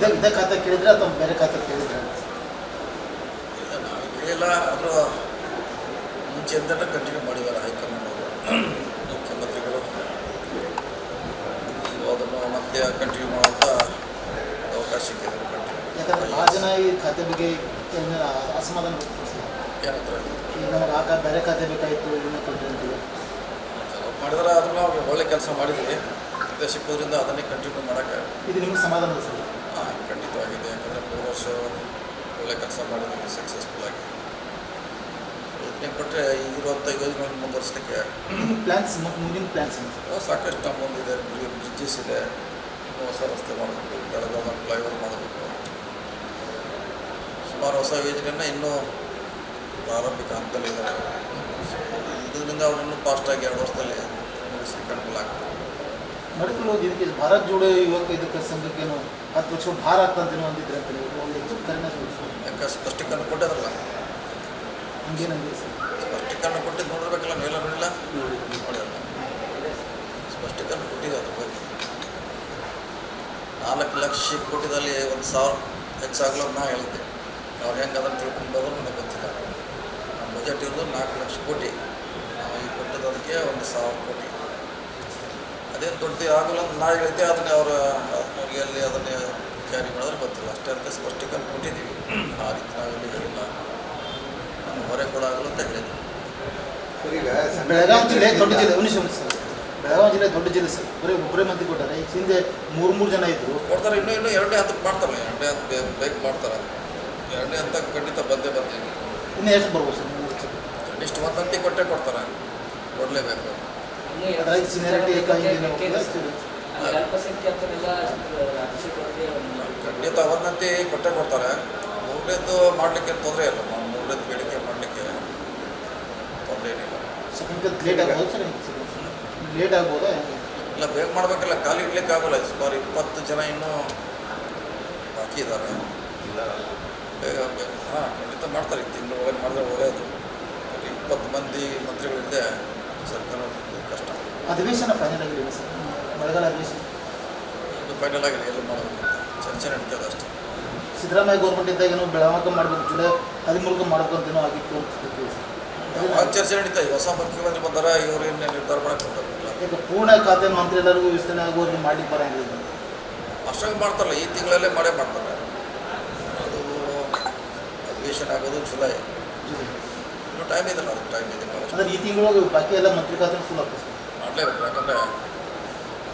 ಇದೇ ಖಾತೆ ಕೇಳಿದ್ರೆ ಅಥವಾ ಬೇರೆ ಖಾತೆ ಕೇಳಿದ್ರೆ? ನಾವು ಕೇಳಿಲ್ಲ, ಅದರ ಮುಂಚೆಯಿಂದಲೇ ಕಂಟಿನ್ಯೂ ಮಾಡಿದ್ದಾರೆ ಹೈಕಮಾಂಡ್ ಅವರು, ಮುಖ್ಯಮಂತ್ರಿಗಳು. ಸೊ ಅದನ್ನು ಮತ್ತೆ ಕಂಟಿನ್ಯೂ ಮಾಡುವಂಥ ಅವಕಾಶ ಇದೆ. ಯಾಕಂದರೆ ಭಾಳ ಜನ ಈ ಖಾತೆ ಬಗ್ಗೆ ಅಸಮಾಧಾನ ಏನಂದ್ರೆ ನಮಗೆ ಬೇರೆ ಖಾತೆ ಬೇಕಾಯಿತು ಇದನ್ನ ಕೊಟ್ಟರೆ ಅಂತೀವಿ ಮಾಡಿದ್ರೆ ಅದನ್ನು ನಾವು ಒಳ್ಳೆ ಕೆಲಸ ಮಾಡಿದ್ದೀವಿ. ಇದು ಸಿಕ್ಕೋದ್ರಿಂದ ಅದನ್ನೇ ಕಂಟಿನ್ಯೂ ಮಾಡೋಕ್ಕೆ ಇದು ನಿಮಗೆ ಸಮಾಧಾನ ಸರ್? ಖಂಡಿತವಾಗಿದೆ. ಯಾಕಂದರೆ 3 ವರ್ಷ ಒಳ್ಳೆ ಕೆಲಸ ಮಾಡಿದ್ದೀವಿ ಸಕ್ಸಸ್ಫುಲ್ಲಾಗಿ. ಇದನ್ನೇ ಕೊಟ್ಟರೆ ಇರುವಂಥ ಯೋಜನೆಗಳನ್ನು ಮುಂದುವರಿಸಲಿಕ್ಕೆ ಪ್ಲ್ಯಾನ್ಸ್ ಮುಂದಿನ ಪ್ಲ್ಯಾನ್ಸ್ ಸಾಕಷ್ಟು ನಮ್ಮ ಮುಂದಿದೆ. ಬ್ರಿಡ್ಜಸ್ ಇದೆ, ಹೊಸ ರಸ್ತೆ ಮಾಡಬೇಕು, ಬೆಳಗಾವಿ ಫ್ಲೈಓವರ್ ಮಾಡಬೇಕು, ಸುಮಾರು ಹೊಸ ಯೋಜನೆಯನ್ನು ಇನ್ನೂ ಪ್ರಾರಂಭಿಕ ಹಂತದಲ್ಲಿದ್ದಾರೆ. ಇದರಿಂದ ಅವರನ್ನು ಫಾಸ್ಟಾಗಿ 2 ವರ್ಷದಲ್ಲಿ ಮುಗಿಸ್ಲಿಕ್ಕೆ ಅನುಕೂಲ ಆಗ್ತದೆ. ನಡ್ಕೊಳ್ಳೋದು ಇದಕ್ಕೆ ಭಾರತ್ ಜೋಡೋ ಯುವಕ ಇದಕ್ಕೆ ಸಂಘಕ್ಕೇನು 10 ವರ್ಷ ಭಾರ ಆಗ್ತಂತೇನೋ ಅಂದಿದ್ರೆ ಅಂತ ಒಂದು ಹೆಚ್ಚು ಕಡಿಮೆ ಯಾಕೆ ಸ್ಪಷ್ಟೀಕರಣ ಕೊಟ್ಟಿದ್ರಲ್ಲ, ಹಂಗೇನಂದ್ರೆ ಸರ್ ಸ್ಪಷ್ಟೀಕರಣ ಕೊಟ್ಟಿದ್ದು ನೋಡಿರ್ಬೇಕಲ್ಲ, ನೀವೆಲ್ಲ ನೋಡಿಲ್ಲ? ನೋಡಿರಲ್ಲ, ಸ್ಪಷ್ಟೀಕರಣ ಕೊಟ್ಟಿದೆ ಅದ್ರ ಬಗ್ಗೆ. 4 ಲಕ್ಷ ಕೊಟ್ಟಿದ್ದಲ್ಲಿ 1,000 ಹೆಚ್ಚಾಗಲು ನಾ ಹೇಳಿದ್ದೆ. ಅವ್ರು ಹೆಂಗೆ ಅದನ್ನು ತಿಳ್ಕೊಂಡು ನನಗೆ ಗೊತ್ತಿಲ್ಲ. ನಮ್ಮ ಬಜೆಟ್ ಇರೋದು 4 ಲಕ್ಷ ಕೋಟಿ, ನಾವು ಈಗ ಕೊಟ್ಟಿದ್ದದಕ್ಕೆ 1,000 ಕೋಟಿ. ಅದೇನು ದೊಡ್ಡ ಆಗಲ್ಲ ಅಂತ ನಾ ಹೇಳಿದ್ದೆ. ಅದನ್ನೇ ಅವ್ರಿಗೆ ಅಲ್ಲಿ ಅದನ್ನೇ ಜಾರಿ ಮಾಡಿದ್ರೆ ಗೊತ್ತಿಲ್ಲ. ಅಷ್ಟೇ ಅಂತ ಸ್ಪಷ್ಟೀಕರಣ ಕೊಟ್ಟಿದ್ದೀವಿ. ಆ ರೀತಿ ನಾವೆಲ್ಲಿ ಹೇಳಿಲ್ಲ, ನಮ್ಮ ಹೊರೆ ಕೊಡಾಗಲ್ಲ ಅಂತ ಹೇಳಿದ್ವಿ. ಬೆಳಗಾವಿ ಜಿಲ್ಲೆ ದೊಡ್ಡ ಜಿಲ್ಲೆ, ಸರ್ ಬೆಳಗಾವಿ ಜಿಲ್ಲೆ ದೊಡ್ಡ ಜಿಲ್ಲೆ ಸರ್. ಒಬ್ಬರೇ ಮಂದಿ ಕೊಟ್ಟಾರೆ. ಈಗ ಹಿಂದೆ 3 ಜನ ಇದ್ದರು ಕೊಡ್ತಾರೆ. ಇನ್ನೂ 2ನೇ ಹಂತಕ್ಕೆ ಮಾಡ್ತಾರೆ. 2ನೇ ಹಂತ ಬೈಕ್ ಮಾಡ್ತಾರೆ. 2ನೇ ಹಂತಕ್ಕೆ ಖಂಡಿತ ಬಂದೇ ಇನ್ನೂ ಎಷ್ಟು ಬರ್ಬೋದು ಸರ್? ಇಷ್ಟು 1 ಹಂತಕ್ಕೆ ಕೊಡ್ತಾರೆ, ಕೊಡಲೇಬೇಕು. ಅದ್ರಾಗ ಸೀನಿಯಾರಿಟಿ ಖಂಡಿತ 1 ಹಂತ ಕೊಡ್ತಾರೆ. 3ನೇದು ಮಾಡಲಿಕ್ಕೆ ತೊಂದರೆ ಇಲ್ಲ. 3ನೇದು ಬೇಡಿಕೆ ಮಾಡಲಿಕ್ಕೆ ತೊಂದರೆ ಏನಿಲ್ಲ. ಸೆಕೆಂಡ್ ಲೇಟ್ ಆಗ್ಬೋದು ಸರ್? ಲೇಟ್ ಆಗ್ಬೋದಾ? ಇಲ್ಲ, ಬೇಗ ಮಾಡಬೇಕಲ್ಲ, ಖಾಲಿ ಇಡ್ಲಿಕ್ಕೆ ಆಗೋಲ್ಲ. ಸುಮಾರು 20 ಜನ ಇನ್ನೂ ಬಾಕಿ ಇದ್ದಾರೆ. ಬೇಗ ಖಂಡಿತ ಮಾಡ್ತಾರೆ. ತಿಂಗಳು ಒಳಗೆ ಮಾಡಿದ್ರೆ ಒಳ್ಳೆಯದು. 20 ಮಂದಿ ಮಂತ್ರಿಗಳಿದ್ದೆ ಸರ್ಕಾರ ಕಷ್ಟ. ಅಧಿವೇಶನ ಫೈನಲ್ ಆಗಿದೆ ಸರ್, ಮಳೆಗಾಲ ಅಧಿವೇಶನ ಇನ್ನು ಫೈನಲ್ ಆಗಿದೆ. ಎಲ್ಲ ಮಾಡಬೇಕು ಚರ್ಚೆ ನಡೀತದೆ ಅಷ್ಟೇ. ಸಿದ್ದರಾಮಯ್ಯ ಗೌರ್ಮೆಂಟ್ ಇದ್ದಾಗ ಏನೋ ಬೆಳಗಾವಿ ಮಾಡಬೇಕು, ಜುಲೈ 13 ಮಾಡಬೇಕು ಅಂತೇನೋ ಆಗಿತ್ತು ಅಂತ ಆ ಚರ್ಚೆ ನಡೀತಾ ಇದೆ. ಹೊಸ ಮುಖ್ಯಮಂತ್ರಿ ಬಂದಾರ, ಇವರು ಇನ್ನೇ ನಿರ್ಧಾರ ಮಾಡೋಕ್ಕೆ ಹೋಗಲ್ಲ. ಈಗ ಪೂರ್ಣ ಖಾತೆ ಮಂತ್ರಿ ಎಲ್ಲರಿಗೂ ವಿಸ್ತರಣೆ ಆಗೋರಿಗೆ ಮಾಡ್ಲಿಕ್ಕೆ ಬರೋಂಗಿಲ್ಲ. ಅಷ್ಟಾಗಿ ಮಾಡ್ತಾರಲ್ಲ, ಈ ತಿಂಗಳಲ್ಲೇ ಮಾಡೇ ಮಾಡ್ತಾರೆ. ಅದು ಅಧಿವೇಶನ ಆಗೋದು ಜುಲೈ. ಇನ್ನೂ ಟೈಮ್ ಇದೆಲ್ಲ, ಅದಕ್ಕೆ ಟೈಮ್ ಇದೆ. ಅಂದರೆ ಈ ತಿಂಗಳು ಬಾಕಿ ಎಲ್ಲ ಮಂತ್ರಿ ಖಾತೆ ಫುಲ್ ಆಗ್ತದೆ ಮಾಡಲೇಬೇಕು. ಯಾಕಂದರೆ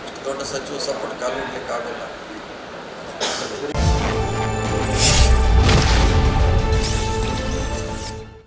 ಇಷ್ಟು ದೊಡ್ಡ ಸಚಿವ ಸಂಪುಟ ಖಾಲಿ ಇಡ್ಲಿಕ್ಕೆ ಆಗೋಲ್ಲ.